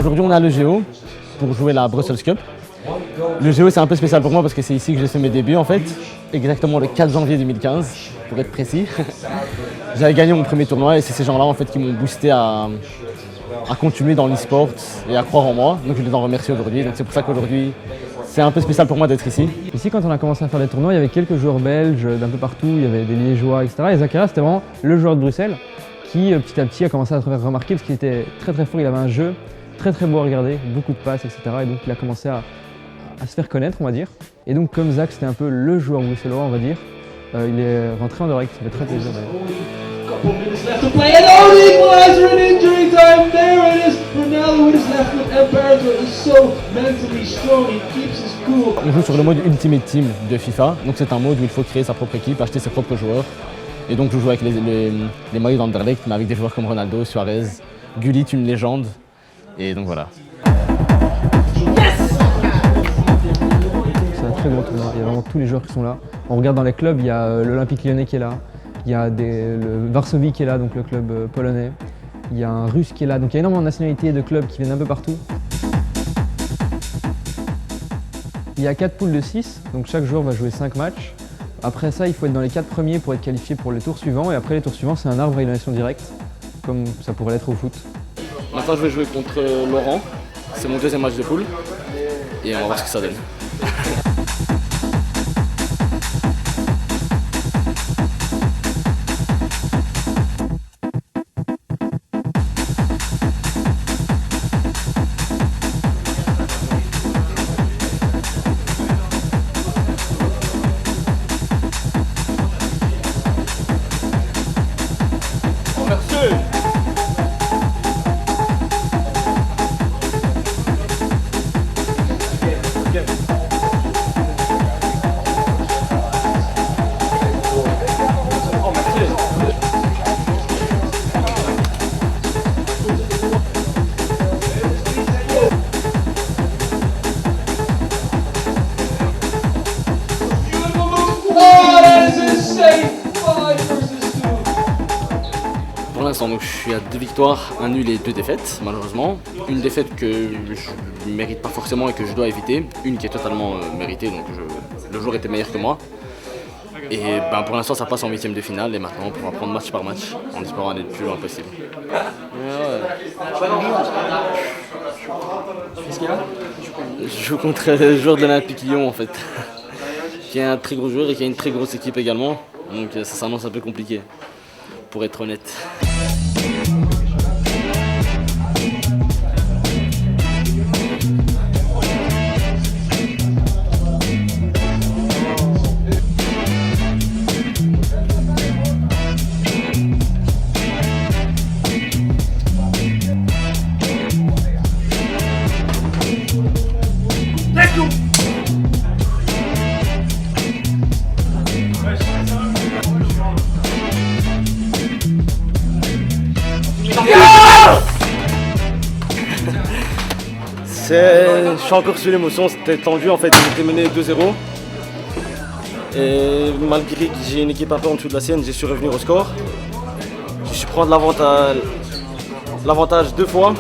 Aujourd'hui, on est à l'EGO pour jouer la Brussels Cup. L'EGO, c'est un peu spécial pour moi parce que c'est ici que j'ai fait mes débuts en fait, exactement le 4 janvier 2015, pour être précis. J'avais gagné mon premier tournoi et c'est ces gens-là en fait qui m'ont boosté à continuer dans l'e-sport et à croire en moi. Donc je les en remercie aujourd'hui. Donc c'est pour ça qu'aujourd'hui, c'est un peu spécial pour moi d'être ici. Ici, quand on a commencé à faire des tournois, il y avait quelques joueurs belges d'un peu partout, il y avait des Liégeois, etc. Et Zakaria, c'était vraiment le joueur de Bruxelles qui, petit à petit, a commencé à se faire remarquer parce qu'il était très très fort, il avait un jeu très beau à regarder, beaucoup de passes, etc. Et donc il a commencé à se faire connaître, on va dire. Et donc comme Zach, c'était un peu le joueur bruxellois, on va dire, il est rentré en Euroleague, ça fait très plaisir d'ailleurs. Couple minutes left to play, and oh, the equalizer in injury time. There it is. Ronaldo with his left foot, and Barrett is so mentally strong. He keeps his cool. On joue sur le mode Ultimate Team de FIFA. Donc c'est un mode où il faut créer sa propre équipe, acheter ses propres joueurs. Et donc je joue avec les maillots d'Anderlecht, mais avec des joueurs comme Ronaldo, Suarez, Gullit, une légende. Et donc voilà. C'est un très gros tournoi, il y a vraiment tous les joueurs qui sont là. On regarde dans les clubs, il y a l'Olympique Lyonnais qui est là. Il y a le Varsovie qui est là, donc le club polonais. Il y a un Russe qui est là, donc il y a énormément de nationalités et de clubs qui viennent un peu partout. Il y a 4 poules de 6, donc chaque joueur va jouer 5 matchs. Après ça, il faut être dans les 4 premiers pour être qualifié pour les tours suivants. Et après les tours suivants, c'est un arbre à élimination directe, comme ça pourrait l'être au foot. Maintenant, je vais jouer contre Laurent. C'est mon deuxième match de poule. Et on va voir ce que ça donne. Pour l'instant, donc, je suis à 2 victoires, 1 nul et 2 défaites, malheureusement. Une défaite que je ne mérite pas forcément et que je dois éviter. Une qui est totalement méritée, donc le joueur était meilleur que moi. Et pour l'instant, ça passe en 8e de finale et maintenant, on pourra prendre match par match en espérant aller le plus loin possible. Je joue contre le joueur de l'Olympique Lyon, en fait, qui est un très gros joueur et qui a une très grosse équipe également. Donc ça s'annonce un peu compliqué, pour être honnête. Je suis encore sur l'émotion, c'était tendu en fait, j'étais mené 2-0. Et malgré que j'ai une équipe un peu en dessous de la sienne, j'ai su revenir au score. J'ai su prendre l'avantage 2 fois,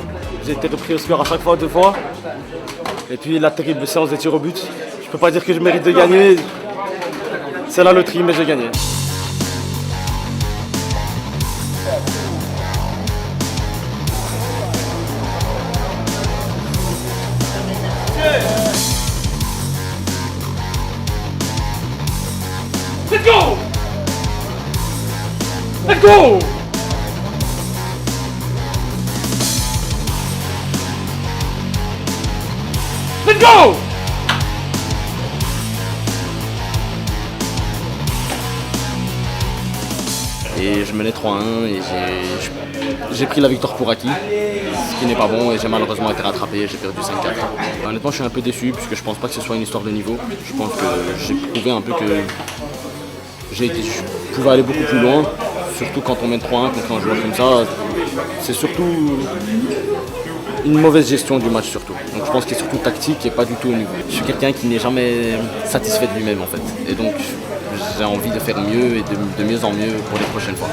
j'ai été repris au score à chaque fois 2 fois. Et puis la terrible séance des tirs au but. Je peux pas dire que je mérite de gagner, c'est la loterie mais j'ai gagné. Let's go! Let's go! Let's go! Et je menais 3-1 et j'ai pris la victoire pour acquis, ce qui n'est pas bon et j'ai malheureusement été rattrapé et j'ai perdu 5-4. Honnêtement, je suis un peu déçu puisque je pense pas que ce soit une histoire de niveau. Je pense que j'ai prouvé un peu que je pouvais aller beaucoup plus loin, surtout quand on mène 3-1 contre un joueur comme ça. C'est surtout une mauvaise gestion du match surtout. Donc je pense qu'il est surtout tactique et pas du tout au niveau. Je suis quelqu'un qui n'est jamais satisfait de lui-même en fait. Et donc j'ai envie de faire mieux et de mieux en mieux pour les prochaines fois.